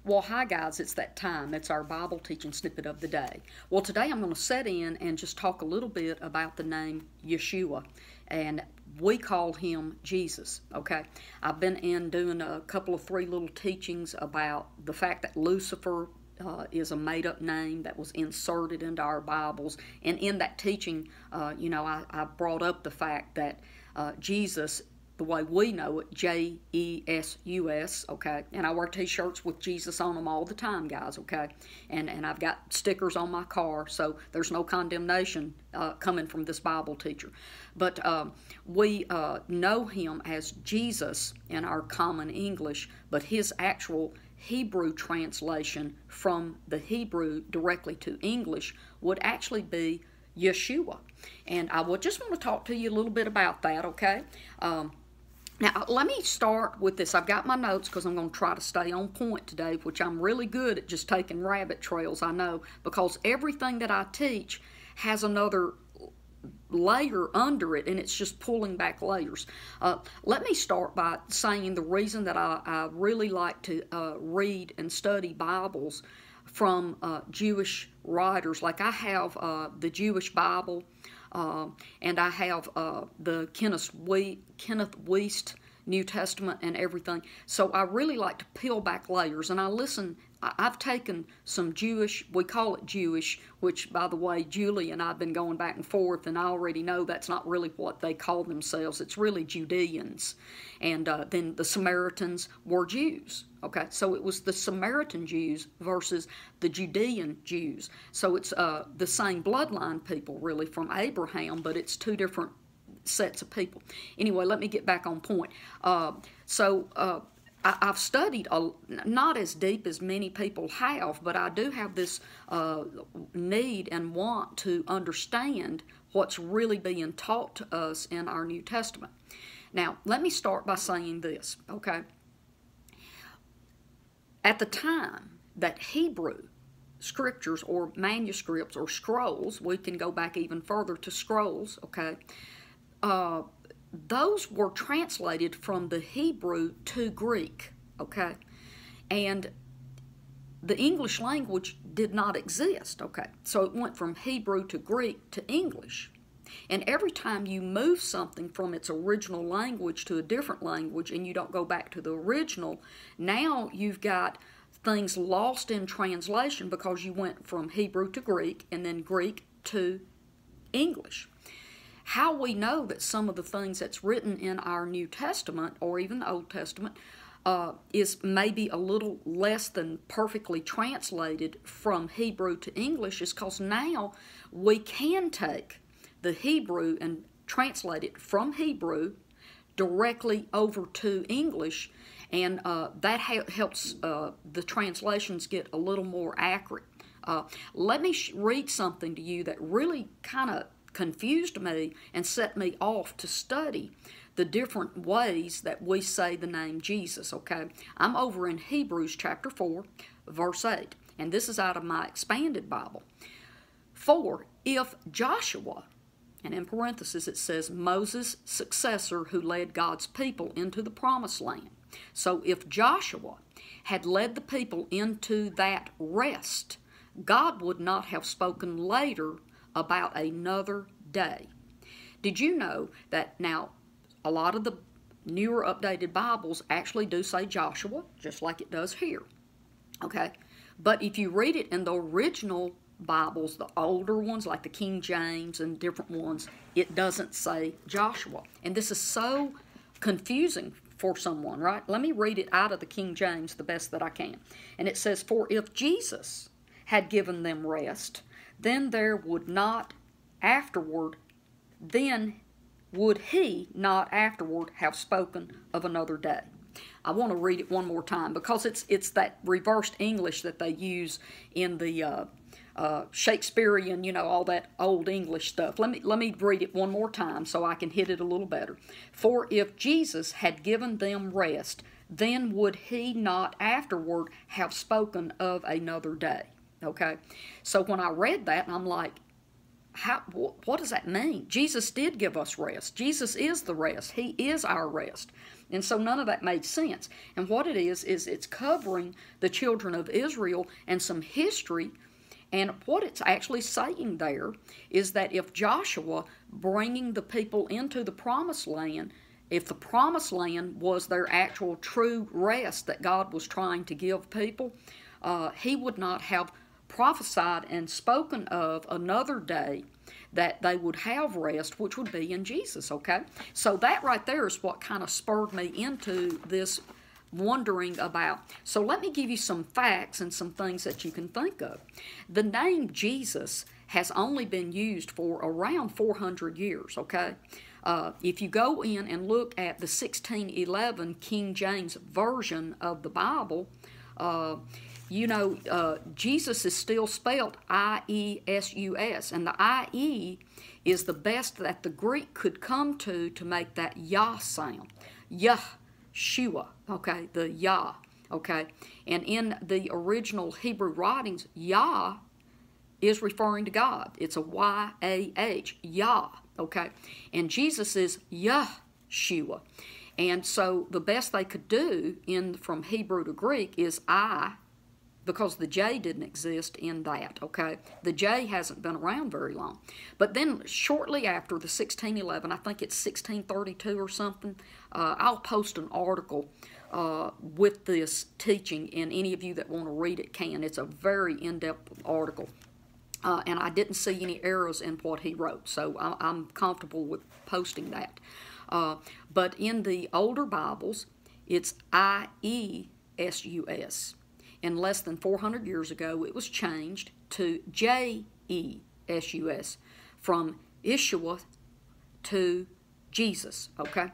Well, hi guys, it's that time. It's our Bible teaching snippet of the day. Well, today I'm going to set in and just talk a little bit about the name Yeshua, and we call him Jesus, okay? I've been in doing a couple of three little teachings about the fact that Lucifer is a made-up name that was inserted into our Bibles, and in that teaching, I brought up the fact that Jesus, the way we know it, J-E-S-U-S, okay? And I wear t-shirts with Jesus on them all the time, guys, okay? And I've got stickers on my car, so there's no condemnation coming from this Bible teacher. But we know him as Jesus in our common English, but his actual Hebrew translation from the Hebrew directly to English would actually be Yeshua. And I would just want to talk to you a little bit about that, okay? Now, let me start with this. I've got my notes because I'm going to try to stay on point today, which I'm really good at just taking rabbit trails, I know, because everything that I teach has another layer under it, and it's just pulling back layers. Let me start by saying the reason that I really like to read and study Bibles from Jewish writers. Like I have the Jewish Bible, and I have the Kenneth Wuest New Testament and everything. So I really like to peel back layers, and I listen. I've taken some Jewish, we call it Jewish, which, by the way, Julie and I have been going back and forth, and I already know that's not really what they call themselves. It's really Judeans. And then the Samaritans were Jews. Okay, so it was the Samaritan Jews versus the Judean Jews. So it's the same bloodline people, really, from Abraham, but it's two different sets of people. Anyway, let me get back on point. I've studied, not as deep as many people have, but I do have this need and want to understand what's really being taught to us in our New Testament. Now, let me start by saying this, okay? At the time that Hebrew scriptures or manuscripts or scrolls, we can go back even further to scrolls, okay? Those were translated from the Hebrew to Greek, okay? And the English language did not exist, okay? So it went from Hebrew to Greek to English. And every time you move something from its original language to a different language and you don't go back to the original, now you've got things lost in translation because you went from Hebrew to Greek and then Greek to English. How we know that some of the things that's written in our New Testament or even the Old Testament is maybe a little less than perfectly translated from Hebrew to English is because now we can take the Hebrew and translate it from Hebrew directly over to English, and that helps the translations get a little more accurate. Let me read something to you that really kind of confused me and set me off to study the different ways that we say the name Jesus, okay? I'm over in Hebrews chapter 4, verse 8, and this is out of my expanded Bible. For if Joshua, and in parentheses it says Moses' successor who led God's people into the promised land. So if Joshua had led the people into that rest, God would not have spoken later about another day. Did you know that now a lot of the newer updated Bibles actually do say Joshua, just like it does here, okay? But if you read it in the original Bibles, the older ones like the King James and different ones, it doesn't say Joshua. And this is so confusing for someone, right? Let me read it out of the King James the best that I can. And it says, for if Jesus had given them rest, then there would not afterward, then would he not afterward have spoken of another day. I want to read it one more time because it's that reversed English that they use in the Shakespearean, all that old English stuff. Let me read it one more time so I can hit it a little better. For if Jesus had given them rest, then would he not afterward have spoken of another day. Okay, so when I read that, I'm like, what does that mean? Jesus did give us rest. Jesus is the rest. He is our rest. And so none of that made sense. And what it is it's covering the children of Israel and some history. And what it's actually saying there is that if Joshua bringing the people into the promised land, if the promised land was their actual true rest that God was trying to give people, he would not have prophesied and spoken of another day that they would have rest, which would be in Jesus, okay? So that right there is what kind of spurred me into this wondering about. So let me give you some facts and some things that you can think of. The name Jesus has only been used for around 400 years, okay? If you go in and look at the 1611 King James Version of the Bible, you know, Jesus is still spelled I-E-S-U-S, and the I-E is the best that the Greek could come to make that Yah sound. Yeshua, okay, the Yah, okay. And in the original Hebrew writings, Yah is referring to God. It's a Y-A-H, Yah, okay. And Jesus is Yeshua. And so the best they could do from Hebrew to Greek is I, because the J didn't exist in that, okay? The J hasn't been around very long. But then shortly after the 1611, I think it's 1632 or something, I'll post an article with this teaching, and any of you that want to read it can. It's a very in-depth article. And I didn't see any errors in what he wrote, so I'm comfortable with posting that. But in the older Bibles, it's I-E-S-U-S. And less than 400 years ago, it was changed to J-E-S-U-S, from Yeshua to Jesus, okay?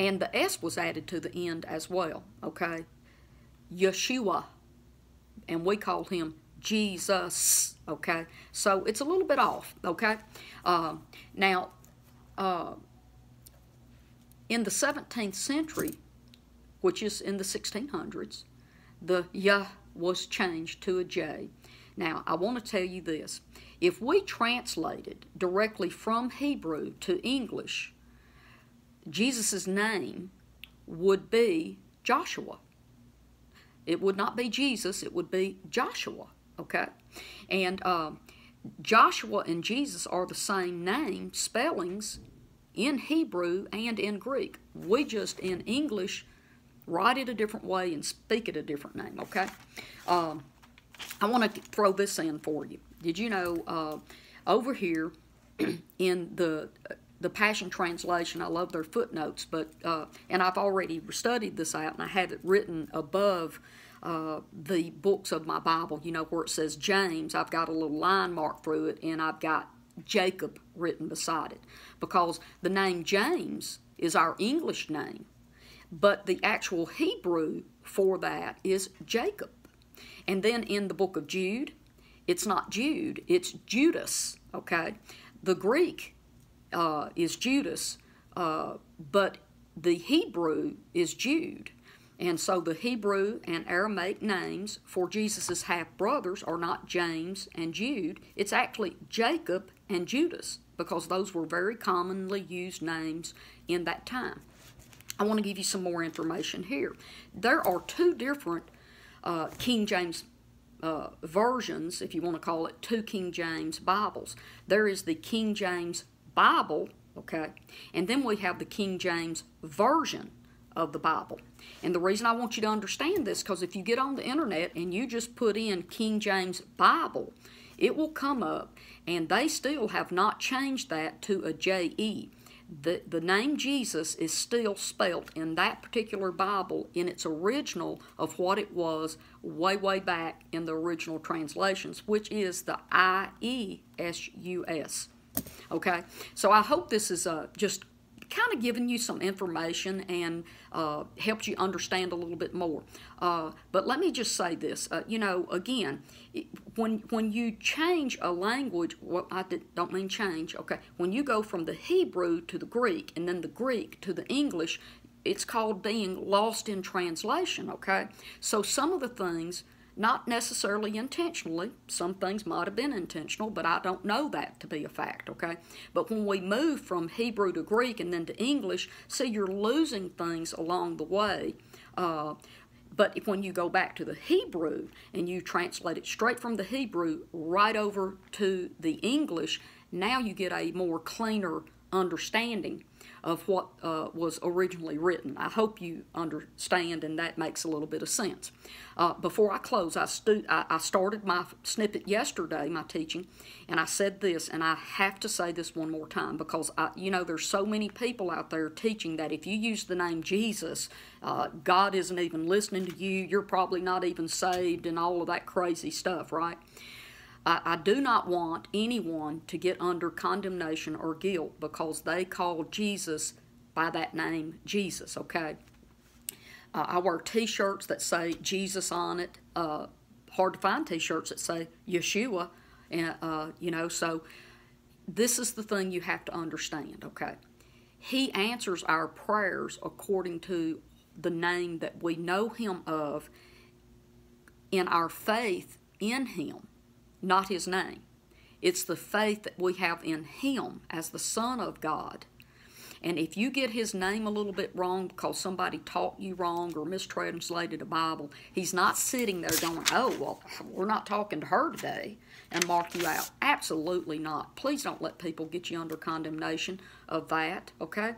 And the S was added to the end as well, okay? Yeshua, and we call him Jesus, okay? So it's a little bit off, okay? Now, in the 17th century, which is in the 1600s, the Yah was changed to a J. Now, I want to tell you this. If we translated directly from Hebrew to English, Jesus' name would be Joshua. It would not be Jesus, it would be Joshua, okay? And Joshua and Jesus are the same name, spellings, in Hebrew and in Greek. We just, in English, write it a different way and speak it a different name, okay? I want to throw this in for you. Did you know over here in the Passion Translation, I love their footnotes, but and I've already studied this out, and I have it written above the books of my Bible, you know, where it says James, I've got a little line marked through it, and I've got Jacob written beside it, because the name James is our English name, but the actual Hebrew for that is Jacob. And then in the book of Jude, it's not Jude, it's Judas, okay? The Greek is Judas, but the Hebrew is Jude. And so the Hebrew and Aramaic names for Jesus' half-brothers are not James and Jude. It's actually Jacob and Judas, because those were very commonly used names in that time. I want to give you some more information here. There are two different King James versions, if you want to call it, two King James Bibles. There is the King James Bible, okay, and then we have the King James Version of the Bible. And the reason I want you to understand this, because if you get on the internet and you just put in King James Bible, it will come up, and they still have not changed that to a J-E. The name Jesus is still spelt in that particular Bible in its original of what it was way, way back in the original translations, which is the I-E-S-U-S. Okay, so I hope this is just kind of giving you some information and helps you understand a little bit more. But let me just say this, you know, again, when you change a language, well, don't mean change, okay, when you go from the Hebrew to the Greek and then the Greek to the English, it's called being lost in translation, okay? So some of the things Not necessarily intentionally. Some things might have been intentional, but I don't know that to be a fact, okay? But when we move from Hebrew to Greek and then to English, see, you're losing things along the way. But when you go back to the Hebrew and you translate it straight from the Hebrew right over to the English, now you get a more cleaner understanding of what was originally written. I hope you understand, and that makes a little bit of sense. Before I close, I started my snippet yesterday, my teaching, and I said this, and I have to say this one more time, because there's so many people out there teaching that if you use the name Jesus, God isn't even listening to you, you're probably not even saved, and all of that crazy stuff, right? I do not want anyone to get under condemnation or guilt because they call Jesus by that name, Jesus, okay? I wear t-shirts that say Jesus on it. Hard to find t-shirts that say Yeshua, and so this is the thing you have to understand, okay? He answers our prayers according to the name that we know him of in our faith in him. Not his name. It's the faith that we have in him as the Son of God. And if you get his name a little bit wrong because somebody taught you wrong or mistranslated a Bible, he's not sitting there going, oh, well, we're not talking to her today, and mark you out. Absolutely not. Please don't let people get you under condemnation of that, okay?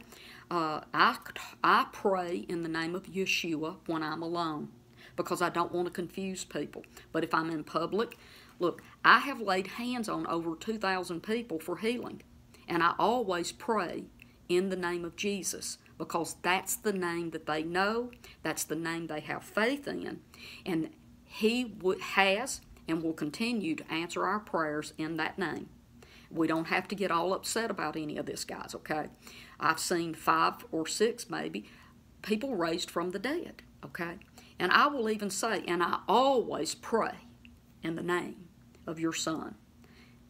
I pray in the name of Yeshua when I'm alone because I don't want to confuse people. But if I'm in public, look, I have laid hands on over 2,000 people for healing, and I always pray in the name of Jesus because that's the name that they know, that's the name they have faith in, and he has and will continue to answer our prayers in that name. We don't have to get all upset about any of this, guys, okay? I've seen 5 or 6, maybe, people raised from the dead, okay? And I will even say, and I always pray in the name of your Son,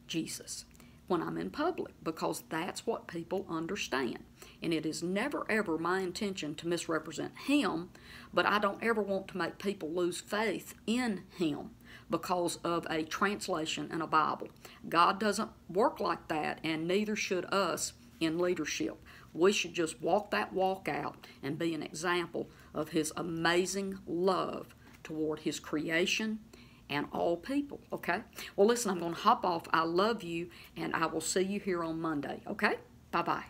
Jesus, when I'm in public, because that's what people understand. And it is never, ever my intention to misrepresent him, but I don't ever want to make people lose faith in him because of a translation in a Bible. God doesn't work like that, and neither should us in leadership. We should just walk that walk out and be an example of his amazing love toward his creation and all people, okay? Well, listen, I'm going to hop off. I love you, and I will see you here on Monday, okay? Bye-bye.